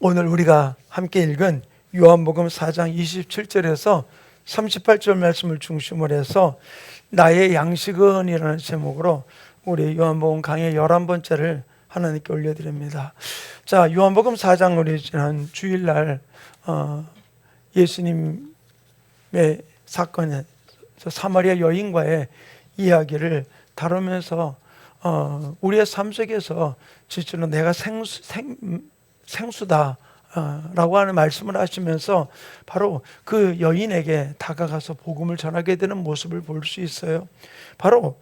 오늘 우리가 함께 읽은 요한복음 4장 27절에서 38절 말씀을 중심으로 해서 나의 양식은 이라는 제목으로 우리 요한복음 강의 11번째를 하나님께 올려드립니다. 자, 요한복음 4장 우리 지난 주일날 예수님의 사건에 사마리아 여인과의 이야기를 다루면서 우리의 삶 속에서 진짜로 내가 생수다 라고 하는 말씀을 하시면서 바로 그 여인에게 다가가서 복음을 전하게 되는 모습을 볼 수 있어요. 바로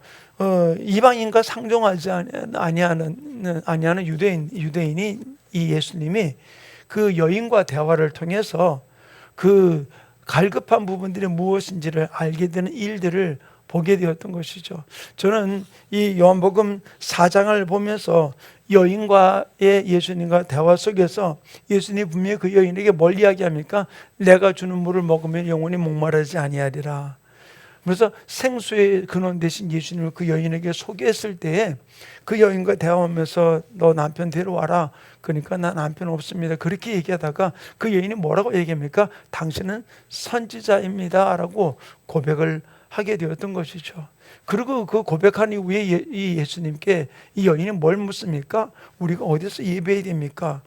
이방인과 상종하지 아니하는 유대인이 이 예수님이 그 여인과 대화를 통해서 그 갈급한 부분들이 무엇인지를 알게 되는 일들을 보게 되었던 것이죠. 저는 이 요한복음 4장을 보면서 여인과의 예수님과 대화 속에서 예수님이 분명히 그 여인에게 뭘 이야기합니까? 내가 주는 물을 먹으면 영원히 목마르지 아니하리라. 그래서 생수의 근원 되신 예수님을 그 여인에게 소개했을 때에 그 여인과 대화하면서 너 남편 데려와라. 그러니까 나 남편 없습니다. 그렇게 얘기하다가 그 여인이 뭐라고 얘기합니까? 당신은 선지자입니다 라고 고백을 하게 되었던 것이죠. 그리고 그 고백한 이후에 이 예수님께 이 여인이 뭘 묻습니까? 우리가 어디서 예배해야 됩니까?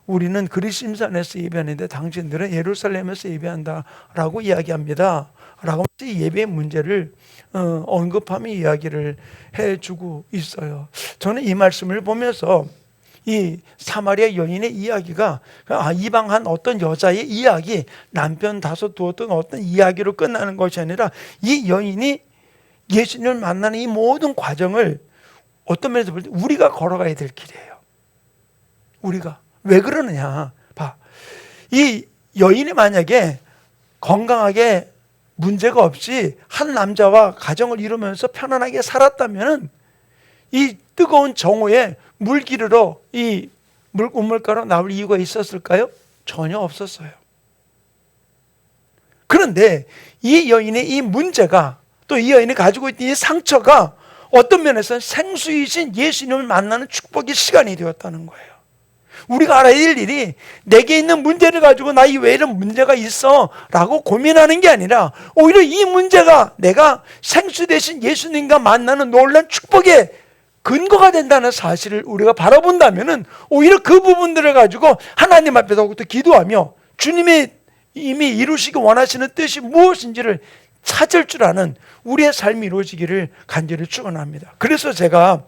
우리는 그리심산에서 예배하는데 당신들은 예루살렘에서 예배한다라고 이야기합니다. 라고 예배의 문제를 언급하며 이야기를 해주고 있어요. 저는 이 말씀을 보면서 이 사마리아 여인의 이야기가 이방한 어떤 여자의 이야기, 남편 다섯 두었던 어떤 이야기로 끝나는 것이 아니라 이 여인이 예수님을 만나는 이 모든 과정을 어떤 면에서 볼 때 우리가 걸어가야 될 길이에요. 우리가. 왜 그러느냐. 봐. 이 여인이 만약에 건강하게 문제가 없이 한 남자와 가정을 이루면서 편안하게 살았다면 이 뜨거운 정오에 물 기르러 이 우물가로 나올 이유가 있었을까요? 전혀 없었어요. 그런데 이 여인의 이 문제가 또 이 여인이 가지고 있던 이 상처가 어떤 면에서는 생수이신 예수님을 만나는 축복의 시간이 되었다는 거예요. 우리가 알아야 될 일이 내게 있는 문제를 가지고 나 왜 이런 문제가 있어 라고 고민하는 게 아니라 오히려 이 문제가 내가 생수 되신 예수님과 만나는 놀라운 축복의 근거가 된다는 사실을 우리가 바라본다면 오히려 그 부분들을 가지고 하나님 앞에서 기도하며 주님이 이미 이루시기 원하시는 뜻이 무엇인지를 찾을 줄 아는 우리의 삶이 이루어지기를 간절히 축원합니다. 그래서 제가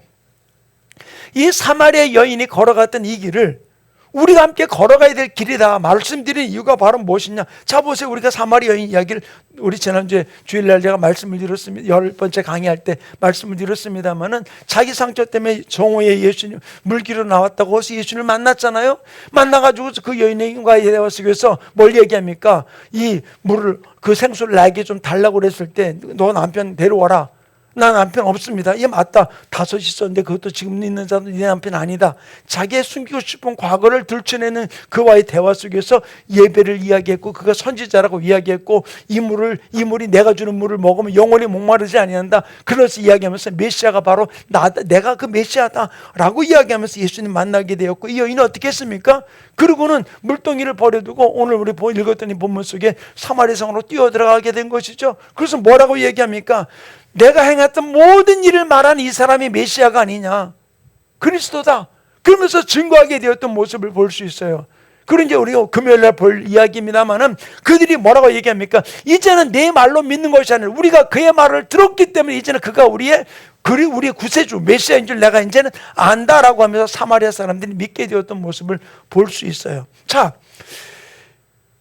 이 사마리아 여인이 걸어갔던 이 길을 우리가 함께 걸어가야 될 길이다 말씀드린 이유가 바로 무엇이냐. 자 보세요. 우리가 사마리아 여인 이야기를 우리 지난주에 주일날 제가 말씀을 드렸습니다. 10번째 강의할 때 말씀을 드렸습니다마는 자기 상처 때문에 정오에 예수님 물기로 나왔다고 해서 예수님을 만났잖아요. 만나가지고 그 여인과의 대화 속에서 뭘 얘기합니까? 이 물을 그 생수를 나에게 좀 달라고 그랬을 때 너 남편 데려와라. 나 남편 없습니다. 예, 맞다. 5 있었는데 그것도 지금 있는 자도 네 남편 아니다. 자기의 숨기고 싶은 과거를 들춰내는 그와의 대화 속에서 예배를 이야기했고 그가 선지자라고 이야기했고 이 물이 내가 주는 물을 먹으면 영원히 목마르지 아니한다. 그래서 이야기하면서 메시아가 바로 내가 그 메시아다라고 이야기하면서 예수님 만나게 되었고 이 여인은 어떻게 했습니까? 그리고는 물동이를 버려두고 오늘 우리 읽었더니 본문 속에 사마리아 성으로 뛰어들어가게 된 것이죠. 그래서 뭐라고 얘기합니까? 내가 행했던 모든 일을 말한 이 사람이 메시아가 아니냐, 그리스도다, 그러면서 증거하게 되었던 모습을 볼 수 있어요. 그런 이제 우리가 금요일날 볼 이야기입니다만은 그들이 뭐라고 얘기합니까? 이제는 내 말로 믿는 것이 아니라 우리가 그의 말을 들었기 때문에 이제는 그가 우리의 구세주 메시아인 줄 내가 이제는 안다라고 하면서 사마리아 사람들이 믿게 되었던 모습을 볼 수 있어요. 자,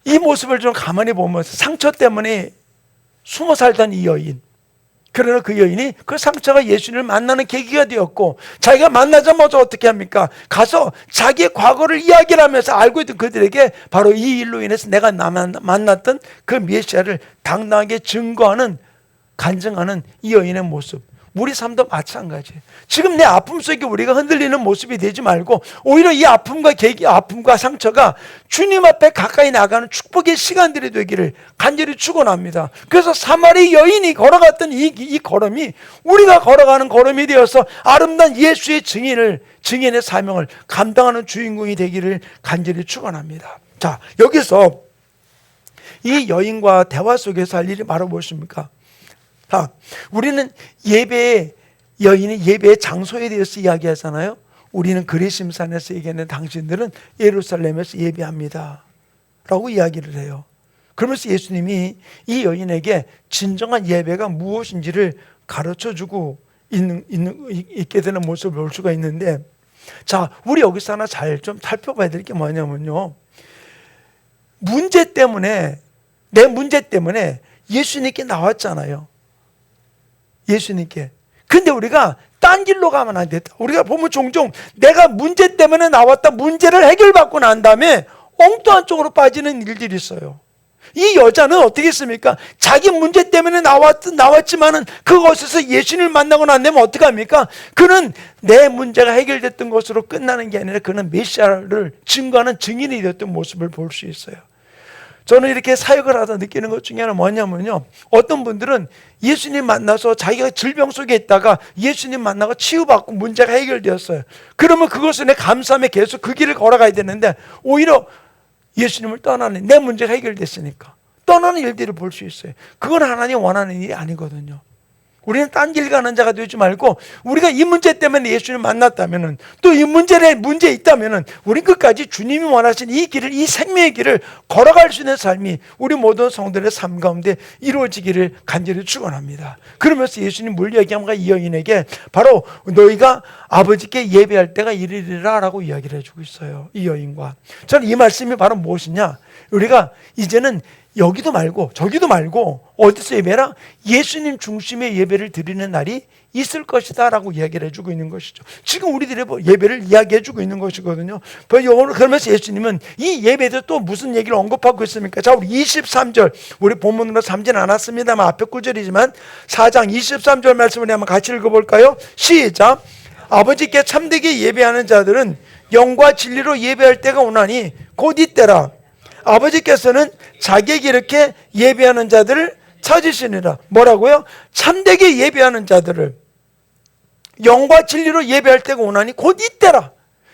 이 모습을 좀 가만히 보면서 상처 때문에 숨어 살던 이 여인, 그러나 그 여인이 그 상처가 예수님을 만나는 계기가 되었고 자기가 만나자마자 어떻게 합니까? 가서 자기의 과거를 이야기를 하면서 알고 있던 그들에게 바로 이 일로 인해서 내가 만났던 그 메시아를 당당하게 증거하는, 간증하는 이 여인의 모습. 우리 삶도 마찬가지예요. 지금 내 아픔 속에 우리가 흔들리는 모습이 되지 말고 오히려 이 아픔과 상처가 주님 앞에 가까이 나가는 축복의 시간들이 되기를 간절히 축원합니다. 그래서 사마리 여인이 걸어갔던 이 걸음이 우리가 걸어가는 걸음이 되어서 아름다운 예수의 증인의 사명을 감당하는 주인공이 되기를 간절히 축원합니다. 자, 여기서 이 여인과 대화 속에서 할 일이 바로 무엇입니까? 자, 우리는 여인이 예배의 장소에 대해서 이야기하잖아요. 우리는 그리심산에서 얘기하는 당신들은 예루살렘에서 예배합니다 라고 이야기를 해요. 그러면서 예수님이 이 여인에게 진정한 예배가 무엇인지를 가르쳐주고 있게 되는 모습을 볼 수가 있는데, 자, 우리 여기서 하나 잘 좀 살펴봐야 될 게 뭐냐면요, 내 문제 때문에 예수님께 나왔잖아요. 예수님께. 근데 우리가 딴 길로 가면 안 됐다. 우리가 보면 종종 내가 문제 때문에 나왔다, 문제를 해결받고 난 다음에 엉뚱한 쪽으로 빠지는 일들이 있어요. 이 여자는 어떻게 했습니까? 자기 문제 때문에 나왔지만은 그곳에서 예수님을 만나고 난 다음에 어떻게 합니까? 그는 내 문제가 해결됐던 것으로 끝나는 게 아니라 그는 메시아를 증거하는 증인이 되었던 모습을 볼 수 있어요. 저는 이렇게 사역을 하다 느끼는 것 중에 하나는 뭐냐면요, 어떤 분들은 예수님 만나서 자기가 질병 속에 있다가 예수님 만나고 치유받고 문제가 해결되었어요. 그러면 그것을 내 감사함에 계속 그 길을 걸어가야 되는데 오히려 예수님을 떠나는, 내 문제가 해결됐으니까 떠나는 일들을 볼 수 있어요. 그건 하나님 원하는 일이 아니거든요. 우리는 딴 길 가는 자가 되지 말고 우리가 이 문제 때문에 예수님을 만났다면은, 또 이 문제 있다면은 우리 끝까지 주님이 원하신 이 길을, 이 생명의 길을 걸어갈 수 있는 삶이 우리 모든 성도들의 삶 가운데 이루어지기를 간절히 축원합니다. 그러면서 예수님 뭘 얘기합니까? 이 여인에게 바로 너희가 아버지께 예배할 때가 이르리라 라고 이야기를 해주고 있어요. 이 여인과. 저는 이 말씀이 바로 무엇이냐, 우리가 이제는 여기도 말고 저기도 말고 어디서 예배라? 예수님 중심의 예배를 드리는 날이 있을 것이다 라고 이야기를 해주고 있는 것이죠. 지금 우리들의 예배를 이야기해주고 있는 것이거든요. 그러면서 예수님은 이 예배에서 또 무슨 얘기를 언급하고 있습니까? 자, 우리 23절, 우리 본문으로 삼진 않았습니다만 앞에 구절이지만 4장 23절 말씀을 한번 같이 읽어볼까요? 시작. 아버지께 참되게 예배하는 자들은 영과 진리로 예배할 때가 오나니 곧 이때라. 아버지께서는 자기에게 이렇게 예배하는 자들을 찾으시니라. 뭐라고요? 참되게 예배하는 자들을 영과 진리로 예배할 때가 오나니 곧 이때라.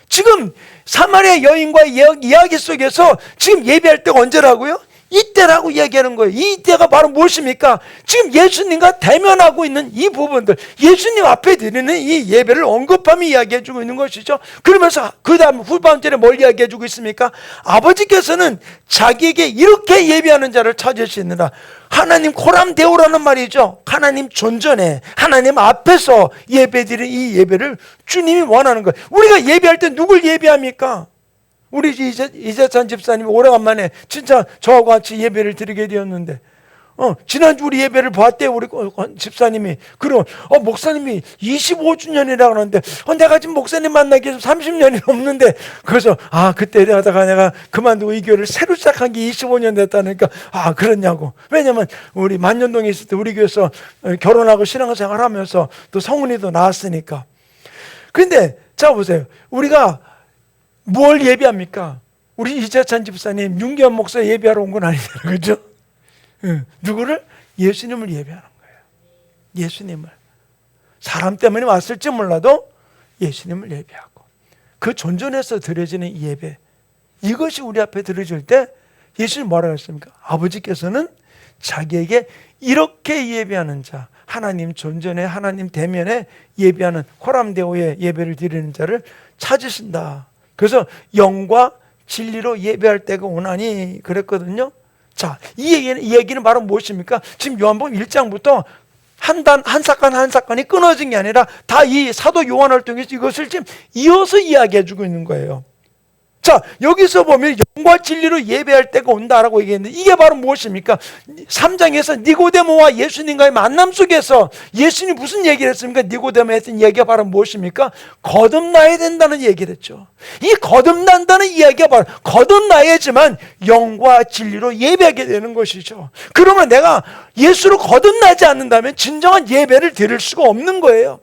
지금 사마리아 여인과의 이야기 속에서 지금 예배할 때가 언제라고요? 이때라고 이야기하는 거예요. 이 이때가 바로 무엇입니까? 지금 예수님과 대면하고 있는 이 부분들, 예수님 앞에 드리는 이 예배를 언급하며 이야기해주고 있는 것이죠. 그러면서 그 다음 후반절에 뭘 이야기해주고 있습니까? 아버지께서는 자기에게 이렇게 예배하는 자를 찾으시느라. 하나님 코람데오라는 말이죠. 하나님 존전에, 하나님 앞에서 예배드리는 이 예배를 주님이 원하는 거예요. 우리가 예배할 때 누굴 예배합니까? 우리 이재찬 집사님이 오래간만에 진짜 저하고 같이 예배를 드리게 되었는데, 지난주 우리 예배를 봤대. 우리 집사님이 목사님이 25주년이라고 하는데 내가 지금 목사님 만나기 위해서 30년이 넘는데, 그래서 그때 하다가 내가 그만두고 이 교회를 새로 시작한 게 25년 됐다니까 그렇냐고. 왜냐면 우리 만년동에 있을 때 우리 교회에서 결혼하고 신앙생활 하면서 또 성은이도 나왔으니까. 근데 자 보세요, 우리가 뭘 예배합니까? 우리 이재찬 집사님, 윤기현 목사 예배하러 온 건 아니잖아요. 그렇죠? 누구를? 예수님을 예배하는 거예요. 예수님을. 사람 때문에 왔을지 몰라도 예수님을 예배하고 그 존전에서 드려지는 이 예배, 이것이 우리 앞에 드려질 때 예수님 뭐라고 했습니까? 아버지께서는 자기에게 이렇게 예배하는 자, 하나님 존전에, 하나님 대면에 예배하는 호람데오의 예배를 드리는 자를 찾으신다. 그래서 영과 진리로 예배할 때가 오나니 그랬거든요. 자, 이 얘기는 바로 무엇입니까? 지금 요한복음 1장부터 한 사건이 끊어진 게 아니라 다 이 사도 요한을 통해서 이것을 지금 이어서 이야기해 주고 있는 거예요. 자, 여기서 보면 영과 진리로 예배할 때가 온다라고 얘기했는데 이게 바로 무엇입니까? 3장에서 니고데모와 예수님과의 만남 속에서 예수님이 무슨 얘기를 했습니까? 니고데모에 했던 이야기가 바로 무엇입니까? 거듭나야 된다는 얘기를 했죠. 이 거듭난다는 이야기가 바로 거듭나야지만 영과 진리로 예배하게 되는 것이죠. 그러면 내가 예수로 거듭나지 않는다면 진정한 예배를 드릴 수가 없는 거예요.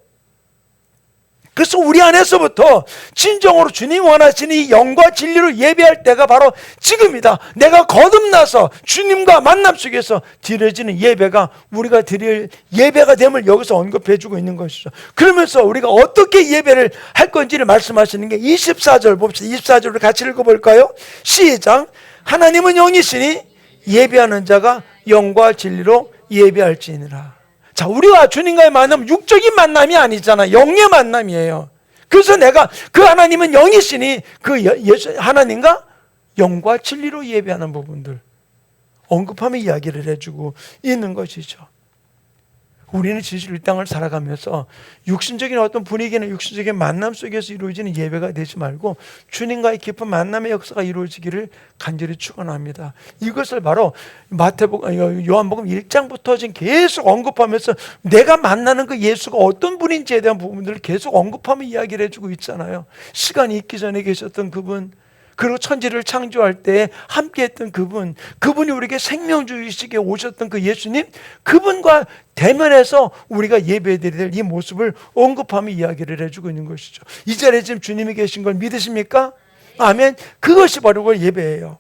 그래서 우리 안에서부터 진정으로 주님 원하시는 이 영과 진리로 예배할 때가 바로 지금이다. 내가 거듭나서 주님과 만남 속에서 드려지는 예배가 우리가 드릴 예배가 됨을 여기서 언급해주고 있는 것이죠. 그러면서 우리가 어떻게 예배를 할 건지를 말씀하시는 게 24절 봅시다. 24절을 같이 읽어볼까요? 시작. 하나님은 영이시니 예배하는 자가 영과 진리로 예배할지니라. 자, 우리와 주님과의 만남은 육적인 만남이 아니잖아. 영의 만남이에요. 그래서 내가 그 하나님은 영이시니 그 하나님과 영과 진리로 예배하는 부분들 언급하며 이야기를 해주고 있는 것이죠. 우리는 진실 이 땅을 살아가면서 육신적인 어떤 분위기나 육신적인 만남 속에서 이루어지는 예배가 되지 말고 주님과의 깊은 만남의 역사가 이루어지기를 간절히 축원합니다. 이것을 바로 요한복음 1장부터 지금 계속 언급하면서 내가 만나는 그 예수가 어떤 분인지에 대한 부분들을 계속 언급하며 이야기를 해주고 있잖아요. 시간이 있기 전에 계셨던 그분, 그리고 천지를 창조할 때 함께했던 그분이 우리에게 생명 주시기에 오셨던 그 예수님, 그분과 대면해서 우리가 예배드려야 될 이 모습을 언급하며 이야기를 해주고 있는 것이죠. 이 자리에 지금 주님이 계신 걸 믿으십니까? 아멘. 그것이 바로 예배예요.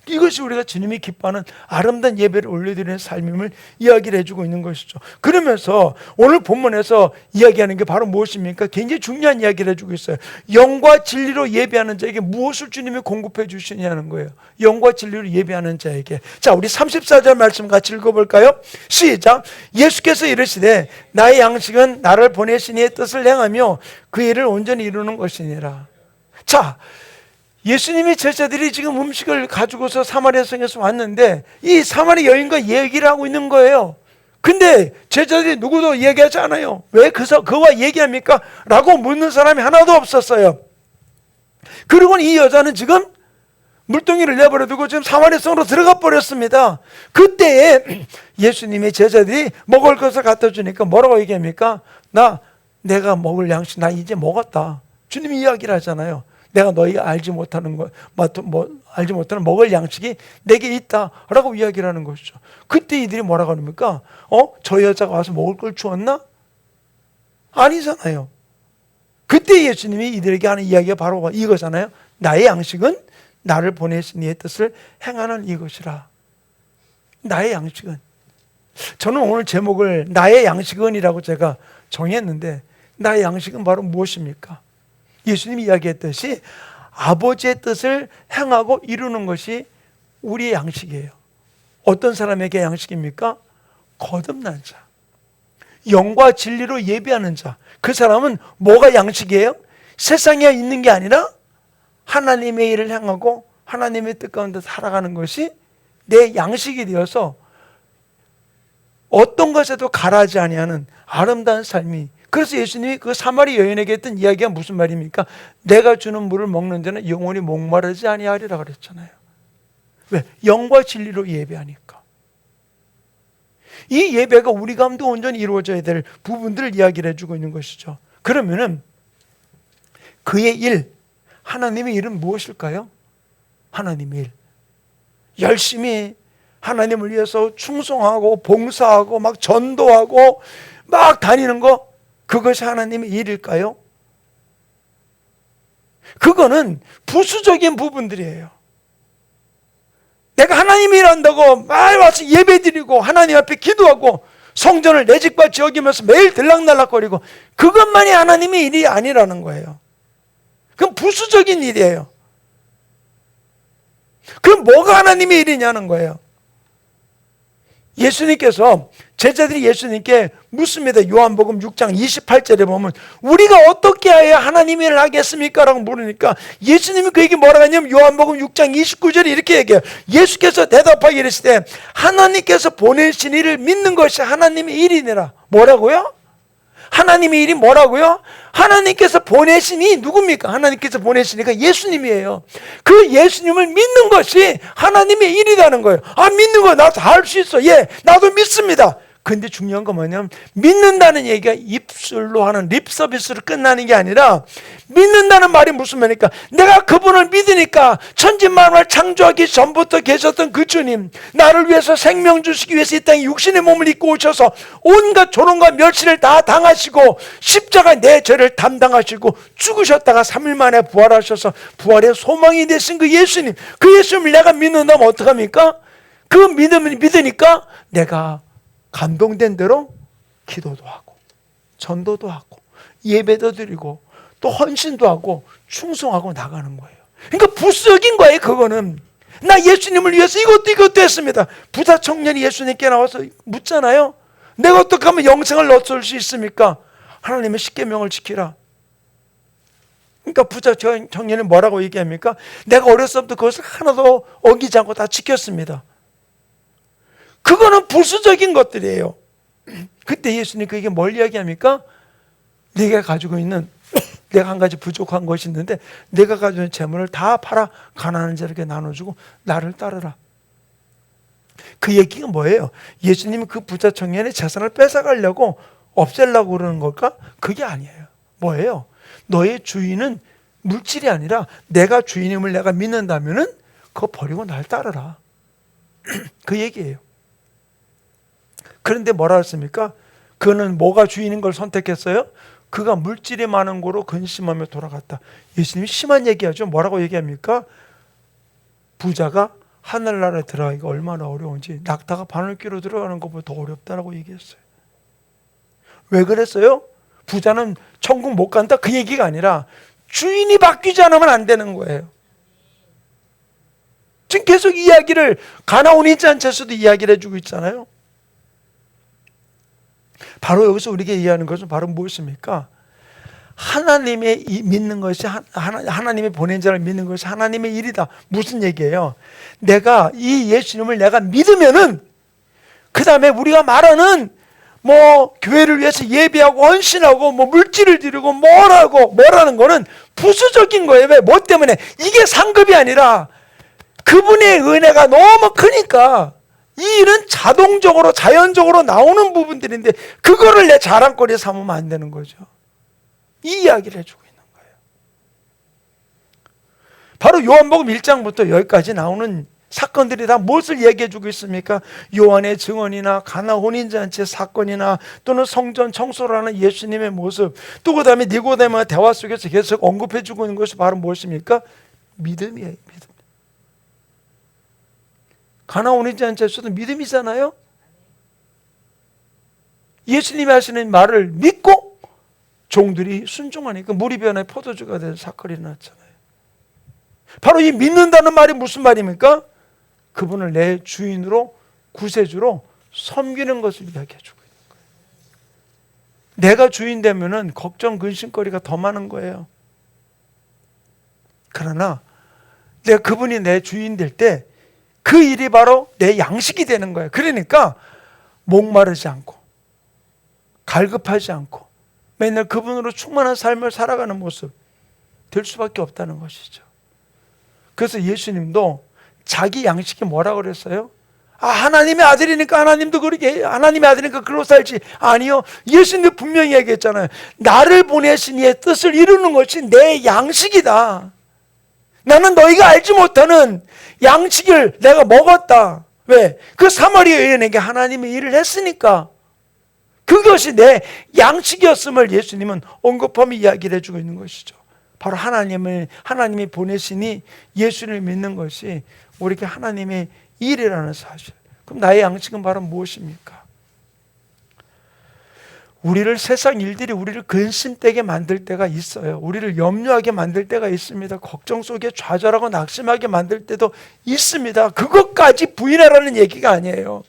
이것이 우리가 주님이 기뻐하는 아름다운 예배를 올려드리는 삶임을 이야기를 해주고 있는 것이죠. 그러면서 오늘 본문에서 이야기하는 게 바로 무엇입니까? 굉장히 중요한 이야기를 해주고 있어요. 영과 진리로 예배하는 자에게 무엇을 주님이 공급해 주시냐는 거예요. 영과 진리로 예배하는 자에게. 자, 우리 34절 말씀 같이 읽어볼까요? 시작. 예수께서 이르시되 나의 양식은 나를 보내신 이의 뜻을 행하며 그 일을 온전히 이루는 것이니라. 자, 예수님의 제자들이 지금 음식을 가지고서 사마리아 성에서 왔는데 이 사마리아 여인과 얘기를 하고 있는 거예요. 근데 제자들이 누구도 얘기하지 않아요. 왜 그와 얘기합니까? 라고 묻는 사람이 하나도 없었어요. 그리고 이 여자는 지금 물동이를 내버려두고 지금 사마리아 성으로 들어가 버렸습니다. 그때에 예수님의 제자들이 먹을 것을 갖다 주니까 뭐라고 얘기합니까? 내가 먹을 양식 나 이제 먹었다. 주님이 이야기를 하잖아요. 내가 너희가 알지 못하는 먹을 양식이 내게 있다라고 이야기를 하는 것이죠. 그때 이들이 뭐라고 합니까? 저 여자가 와서 먹을 걸 주었나? 아니잖아요. 그때 예수님이 이들에게 하는 이야기가 바로 이거잖아요. 나의 양식은 나를 보내신 이의 뜻을 행하는 이것이라. 나의 양식은. 저는 오늘 제목을 나의 양식은이라고 제가 정했는데 나의 양식은 바로 무엇입니까? 예수님이 이야기했듯이 아버지의 뜻을 행하고 이루는 것이 우리의 양식이에요. 어떤 사람에게 양식입니까? 거듭난 자. 영과 진리로 예배하는 자. 그 사람은 뭐가 양식이에요? 세상에 있는 게 아니라 하나님의 일을 행하고 하나님의 뜻 가운데 살아가는 것이 내 양식이 되어서 어떤 것에도 가라지 아니하는 아름다운 삶이. 그래서 예수님이 그 사마리 여인에게 했던 이야기가 무슨 말입니까? 내가 주는 물을 먹는 자는 영원히 목마르지 아니하리라 그랬잖아요. 왜? 영과 진리로 예배하니까. 이 예배가 우리 가운데 온전히 이루어져야 될 부분들을 이야기를 해주고 있는 것이죠. 그러면은 그의 일, 하나님의 일은 무엇일까요? 하나님의 일. 열심히 하나님을 위해서 충성하고 봉사하고 막 전도하고 막 다니는 거, 그것이 하나님의 일일까요? 그거는 부수적인 부분들이에요. 내가 하나님이 일한다고 말 와서 예배드리고 하나님 앞에 기도하고 성전을 내 집과 지어기면서 매일 들락날락거리고 그것만이 하나님의 일이 아니라는 거예요. 그건 부수적인 일이에요. 그럼 뭐가 하나님의 일이냐는 거예요. 예수님께서 제자들이 예수님께 묻습니다. 요한복음 6장 28절에 보면 우리가 어떻게 해야 하나님의 일을 하겠습니까? 라고 물으니까 예수님이 그에게 뭐라고 하냐면 요한복음 6장 29절에 이렇게 얘기해요. 예수께서 대답하기를 이르시되 하나님께서 보내신 일을 믿는 것이 하나님의 일이니라. 뭐라고요? 하나님의 일이 뭐라고요? 하나님께서 보내시니 누굽니까? 하나님께서 보내시니까 예수님이에요. 그 예수님을 믿는 것이 하나님의 일이라는 거예요. 아, 믿는 거 나도 다 할 수 있어. 예, 나도 믿습니다. 근데 중요한 건 뭐냐면 믿는다는 얘기가 입술로 하는 립 서비스로 끝나는 게 아니라, 믿는다는 말이 무슨 말입니까? 내가 그분을 믿으니까 천지만물을 창조하기 전부터 계셨던 그 주님, 나를 위해서 생명 주시기 위해서 이 땅에 육신의 몸을 입고 오셔서 온갖 조롱과 멸시를 다 당하시고 십자가 내 죄를 담당하시고 죽으셨다가 3일 만에 부활하셔서 부활의 소망이 되신 그 예수님, 그 예수님을 내가 믿는다면 어떡합니까? 그 믿음을 믿으니까 내가 감동된 대로 기도도 하고 전도도 하고 예배도 드리고 또 헌신도 하고 충성하고 나가는 거예요. 그러니까 부수적인 거예요. 그거는 나 예수님을 위해서 이것도 했습니다. 부자 청년이 예수님께 나와서 묻잖아요. 내가 어떻게 하면 영생을 얻을 수 있습니까? 하나님의 십계명을 지키라. 그러니까 부자 청년이 뭐라고 얘기합니까? 내가 어렸을 때부터 그것을 하나도 어기지 않고 다 지켰습니다. 그거는 부수적인 것들이에요. 그때 예수님 그에게 뭘 이야기합니까? 네가 가지고 있는, 내가 한 가지 부족한 것이 있는데 내가 가지고 있는 재물을 다 팔아 가난한 자에게 나눠주고 나를 따르라. 그 얘기가 뭐예요? 예수님이 그 부자 청년의 재산을 뺏어가려고 없애려고 그러는 걸까? 그게 아니에요. 뭐예요? 너의 주인은 물질이 아니라 내가 주인임을 내가 믿는다면은 그거 버리고 날 따르라. 그 얘기예요. 그런데 뭐라 했습니까? 그는 뭐가 주인인 걸 선택했어요? 그가 물질이 많은 거로 근심하며 돌아갔다. 예수님이 심한 얘기하죠. 뭐라고 얘기합니까? 부자가 하늘나라에 들어가기가 얼마나 어려운지 낙타가 바늘귀로 들어가는 것보다 더 어렵다라고 얘기했어요. 왜 그랬어요? 부자는 천국 못 간다? 그 얘기가 아니라 주인이 바뀌지 않으면 안 되는 거예요. 지금 계속 이야기를 가나온 잔치에서도 이야기를 해주고 있잖아요. 바로 여기서 우리에게 이해하는 것은 바로 무엇입니까? 하나님의 믿는 것이, 하나님의 보낸 자를 믿는 것이 하나님의 일이다. 무슨 얘기예요? 내가 이 예수님을 내가 믿으면은 그 다음에 우리가 말하는 교회를 위해서 예배하고 헌신하고 물질을 드리고 뭐라는 거는 부수적인 거예요. 왜? 뭐 때문에? 이게 상급이 아니라 그분의 은혜가 너무 크니까 이 일은 자동적으로 자연적으로 나오는 부분들인데 그거를 내 자랑거리에 삼으면 안 되는 거죠. 이 이야기를 해주고 있는 거예요. 바로 요한복음 1장부터 여기까지 나오는 사건들이 다 무엇을 얘기해주고 있습니까? 요한의 증언이나 가나 혼인잔치 사건이나 또는 성전 청소를 하는 예수님의 모습, 또 그 다음에 니고데모와 대화 속에서 계속 언급해주고 있는 것이 바로 무엇입니까? 믿음이에요. 믿음. 가나 혼인잔치에서도 믿음이잖아요. 예수님이 하시는 말을 믿고 종들이 순종하니까 물이 변해 포도주가 된 사건이 일어났잖아요. 바로 이 믿는다는 말이 무슨 말입니까? 그분을 내 주인으로, 구세주로 섬기는 것을 이야기해 주고 있는 거예요. 내가 주인 되면은 걱정, 근심거리가 더 많은 거예요. 그러나 내가 그분이 내 주인 될 때 그 일이 바로 내 양식이 되는 거예요. 그러니까 목마르지 않고 갈급하지 않고 맨날 그분으로 충만한 삶을 살아가는 모습 될 수밖에 없다는 것이죠. 그래서 예수님도 자기 양식이 뭐라고 그랬어요? 하나님의 아들이니까 하나님도 그렇게 하나님의 아들이니까 그러고 살지. 아니요. 예수님도 분명히 얘기했잖아요. 나를 보내신 이의 뜻을 이루는 것이 내 양식이다. 나는 너희가 알지 못하는 양식을 내가 먹었다. 왜? 그 사마리아 여인에게 하나님의 일을 했으니까. 그것이 내 양식이었음을 예수님은 언급하며 이야기를 해주고 있는 것이죠. 바로 하나님이 보내시니 예수를 믿는 것이 우리에게 하나님의 일이라는 사실. 그럼 나의 양식은 바로 무엇입니까? 우리를 세상 일들이 우리를 근심되게 만들 때가 있어요. 우리를 염려하게 만들 때가 있습니다. 걱정 속에 좌절하고 낙심하게 만들 때도 있습니다. 그것까지 부인하라는 얘기가 아니에요.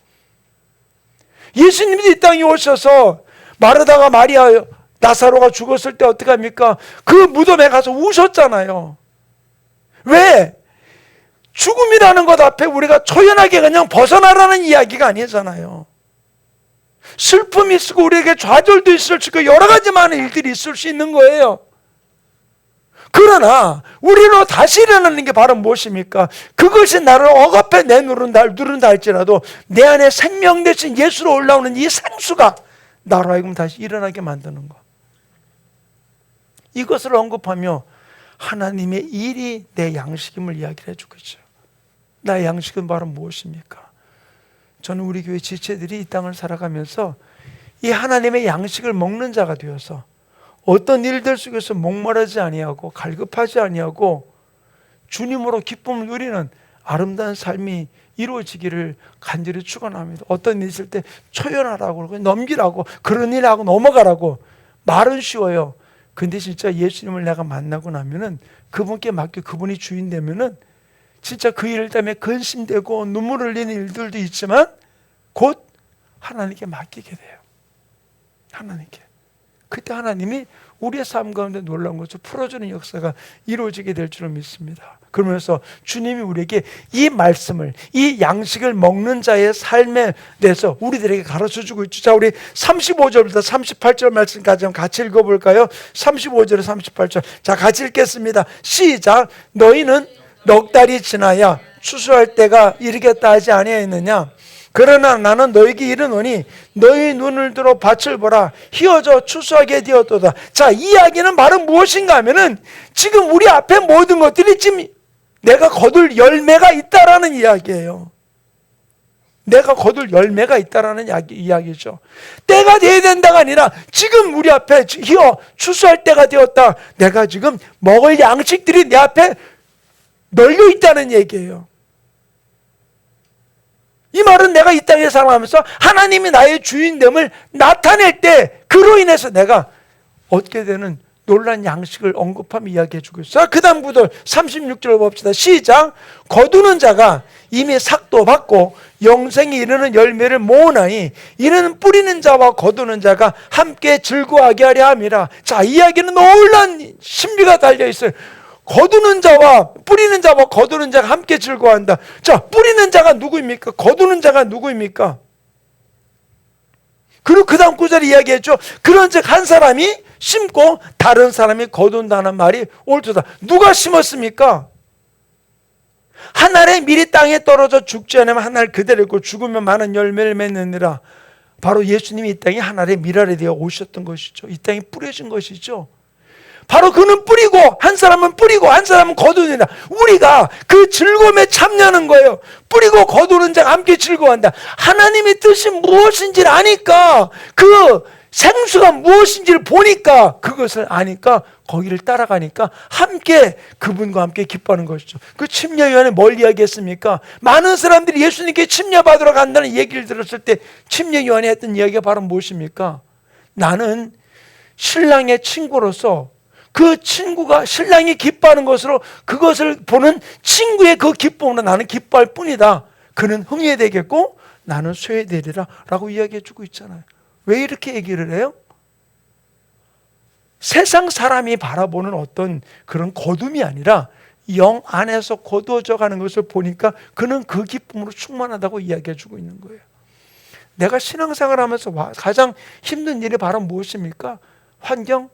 예수님이 이 땅에 오셔서 마르다가 마리아 나사로가 죽었을 때 어떻게 합니까? 그 무덤에 가서 우셨잖아요. 왜? 죽음이라는 것 앞에 우리가 초연하게 그냥 벗어나라는 이야기가 아니잖아요. 슬픔이 있고 우리에게 좌절도 있을 수 있고 여러 가지 많은 일들이 있을 수 있는 거예요. 그러나 우리로 다시 일어나는 게 바로 무엇입니까? 그것이 나를 억압해 누른다 할지라도 내 안에 생명 대신 예수로 올라오는 이 생수가 나로 하여금 다시 일어나게 만드는 것. 이것을 언급하며 하나님의 일이 내 양식임을 이야기를 해주고 있죠. 나의 양식은 바로 무엇입니까? 저는 우리 교회 지체들이 이 땅을 살아가면서 이 하나님의 양식을 먹는 자가 되어서 어떤 일들 속에서 목마르지 아니하고 갈급하지 아니하고 주님으로 기쁨을 누리는 아름다운 삶이 이루어지기를 간절히 축원합니다. 어떤 일 있을 때 초연하라고 넘기라고 그런 일하고 넘어가라고 말은 쉬워요. 근데 진짜 예수님을 내가 만나고 나면은 그분께 맡겨 그분이 주인 되면은 진짜 그 일 때문에 근심되고 눈물 흘리는 일들도 있지만 곧 하나님께 맡기게 돼요. 하나님께. 그때 하나님이 우리의 삶 가운데 놀라운 것을 풀어주는 역사가 이루어지게 될 줄을 믿습니다. 그러면서 주님이 우리에게 이 말씀을, 이 양식을 먹는 자의 삶에 대해서 우리들에게 가르쳐주고 있죠. 자, 우리 35절부터 38절 말씀까지 한번 같이 읽어볼까요? 35절에 38절. 자, 같이 읽겠습니다. 시작. 너희는 넉 달이 지나야 추수할 때가 이르겠다 하지 아니하였느냐? 그러나 나는 너에게 이르노니 너희 눈을 들어 밭을 보라 휘어져 추수하게 되었도다. 자, 이 이야기는 바로 무엇인가 하면은 지금 우리 앞에 모든 것들이 지금 내가 거둘 열매가 있다라는 이야기예요. 내가 거둘 열매가 있다라는 이야기죠. 때가 되어야 된다가 아니라 지금 우리 앞에 휘어 추수할 때가 되었다. 내가 지금 먹을 양식들이 내 앞에 널려 있다는 얘기예요. 이 말은 내가 이 땅에 살아가면서 하나님이 나의 주인됨을 나타낼 때 그로 인해서 내가 얻게 되는 놀란 양식을 언급하며 이야기해 주고 있어요. 그 다음 구절 36절 봅시다. 시작. 거두는 자가 이미 삭도 받고 영생에 이르는 열매를 모으나니 이는 뿌리는 자와 거두는 자가 함께 즐거워하게 하려 함이라. 자, 이 이야기는 놀란 신비가 달려있어요. 거두는 자와 뿌리는 자와 거두는 자가 함께 즐거워한다. 자, 뿌리는 자가 누구입니까? 거두는 자가 누구입니까? 그리고 그 다음 구절에 이야기했죠. 그런즉 한 사람이 심고 다른 사람이 거둔다는 말이 옳도다. 누가 심었습니까? 한 알에 미리 땅에 떨어져 죽지 않으면 한 알 그대로 있고 죽으면 많은 열매를 맺느니라. 바로 예수님이 이 땅에 한 알의 밀알이 되어 오셨던 것이죠. 이 땅에 뿌려진 것이죠. 바로 그는 뿌리고 한 사람은 뿌리고 한 사람은 거두느니라. 우리가 그 즐거움에 참여하는 거예요. 뿌리고 거두는 자가 함께 즐거워한다. 하나님의 뜻이 무엇인지를 아니까, 그 생수가 무엇인지를 보니까, 그것을 아니까 거기를 따라가니까 함께 그분과 함께 기뻐하는 것이죠. 그 침례요한이 뭘 이야기했습니까? 많은 사람들이 예수님께 침례받으러 간다는 얘기를 들었을 때 침례요한이 했던 이야기가 바로 무엇입니까? 나는 신랑의 친구로서 그 친구가 신랑이 기뻐하는 것으로 그것을 보는 친구의 그 기쁨으로 나는 기뻐할 뿐이다. 그는 흥회되겠고 나는 쇠되리라 라고 이야기해 주고 있잖아요. 왜 이렇게 얘기를 해요? 세상 사람이 바라보는 어떤 그런 거둠이 아니라 영 안에서 거두어져 가는 것을 보니까 그는 그 기쁨으로 충만하다고 이야기해 주고 있는 거예요. 내가 신앙생활 하면서 가장 힘든 일이 바로 무엇입니까? 환경.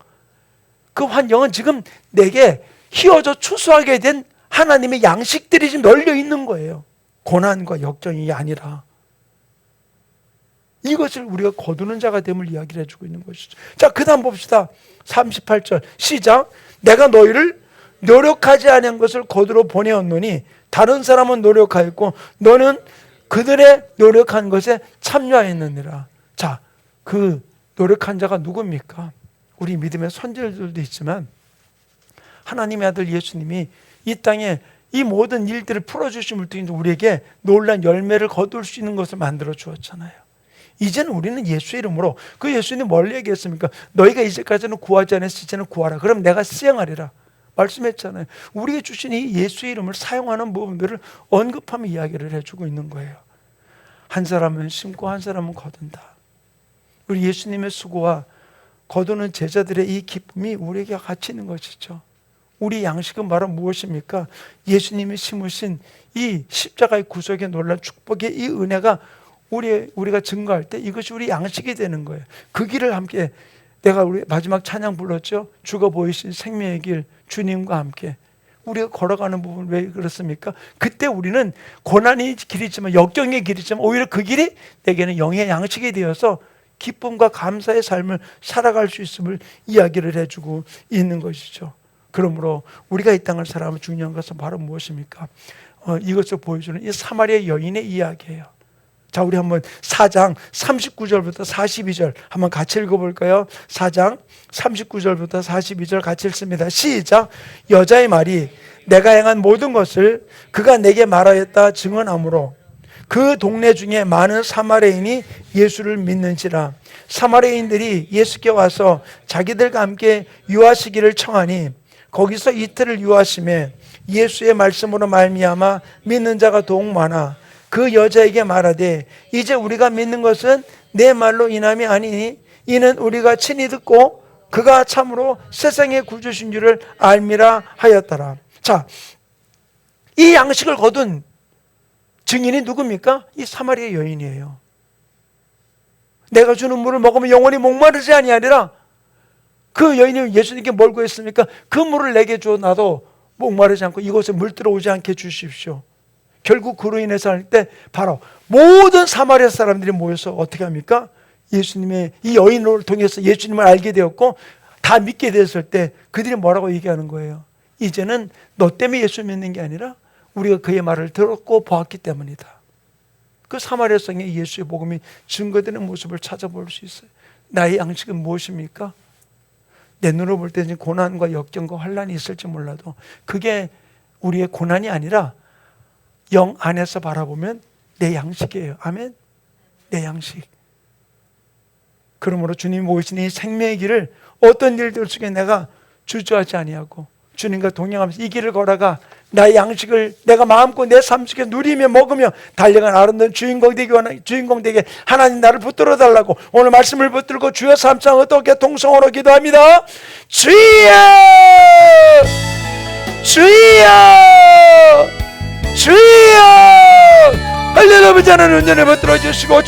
그 환경은 지금 내게 휘어져 추수하게 된 하나님의 양식들이 지금 널려 있는 거예요. 고난과 역경이 아니라. 이것을 우리가 거두는 자가 됨을 이야기를 해주고 있는 것이죠. 자, 그 다음 봅시다. 38절 시작. 내가 너희를 노력하지 않은 것을 거두러 보내었노니 다른 사람은 노력하였고 너는 그들의 노력한 것에 참여하였느니라. 자, 그 노력한 자가 누굽니까? 우리 믿음의 선지자들도 있지만 하나님의 아들 예수님이 이 땅에 이 모든 일들을 풀어주심을 통해 우리에게 놀란 열매를 거둘 수 있는 것을 만들어 주었잖아요. 이제는 우리는 예수의 이름으로, 그 예수님이 뭘 얘기했습니까? 너희가 이제까지는 구하지 않았으니 이제는 구하라. 그럼 내가 수행하리라 말씀했잖아요. 우리에게 주신 이 예수의 이름을 사용하는 부분들을 언급하며 이야기를 해주고 있는 거예요. 한 사람은 심고 한 사람은 거둔다. 우리 예수님의 수고와 거두는 제자들의 이 기쁨이 우리에게 같이 있는 것이죠. 우리 양식은 바로 무엇입니까? 예수님이 심으신 이 십자가의 구속의 놀란 축복의 이 은혜가 우리가 증거할 때 이것이 우리 양식이 되는 거예요. 그 길을 함께, 내가 우리 마지막 찬양 불렀죠. 주가 보이신 생명의 길, 주님과 함께 우리가 걸어가는 부분. 왜 그렇습니까? 그때 우리는 고난의 길이지만, 역경의 길이지만 오히려 그 길이 내게는 영의 양식이 되어서 기쁨과 감사의 삶을 살아갈 수 있음을 이야기를 해주고 있는 것이죠. 그러므로 우리가 이 땅을 살아가면 중요한 것은 바로 무엇입니까? 이것을 보여주는 이 사마리아 여인의 이야기예요. 자, 우리 한번 4장 39절부터 42절 한번 같이 읽어볼까요? 4장 39절부터 42절 같이 읽습니다. 시작. 여자의 말이 내가 행한 모든 것을 그가 내게 말하였다 증언하므로 그 동네 중에 많은 사마리아인이 예수를 믿는지라. 사마리아인들이 예수께 와서 자기들과 함께 유하시기를 청하니 거기서 이틀을 유하심에 예수의 말씀으로 말미암아 믿는 자가 더욱 많아 그 여자에게 말하되 이제 우리가 믿는 것은 내 말로 인함이 아니니 이는 우리가 친히 듣고 그가 참으로 세상의 구주신 줄을 알미라 하였더라. 자, 이 양식을 거둔 증인이 누굽니까? 이 사마리아 여인이에요. 내가 주는 물을 먹으면 영원히 목마르지 아니하리라. 그 여인이 예수님께 뭘 구했습니까? 그 물을 내게 줘. 나도 목마르지 않고 이곳에 물 들어오지 않게 주십시오. 결국 그로 인해서 할 때 바로 모든 사마리아 사람들이 모여서 어떻게 합니까? 예수님의 이 여인을 통해서 예수님을 알게 되었고 다 믿게 되었을 때 그들이 뭐라고 얘기하는 거예요? 이제는 너 때문에 예수 믿는 게 아니라 우리가 그의 말을 들었고 보았기 때문이다. 그 사마리아 성에 예수의 복음이 증거되는 모습을 찾아볼 수 있어요. 나의 양식은 무엇입니까? 내 눈으로 볼 때는 고난과 역경과 환난이 있을지 몰라도 그게 우리의 고난이 아니라 영 안에서 바라보면 내 양식이에요. 아멘. 내 양식. 그러므로 주님이 모이신 이 생명의 길을 어떤 일들 속에 내가 주저하지 아니하고 주님과 동행하면서 이 길을 걸어가 나의 양식을 내가 마음껏 내 삶 속에 누리며 먹으며 달려간 아름다운 주인공 되게 하나님 나를 붙들어 달라고 오늘 말씀을 붙들고 주여 삼창 어떻게 통성으로 기도합니다. 주여 주여 주여 할렐루야. 하나님 은혜를 붙들어 주시고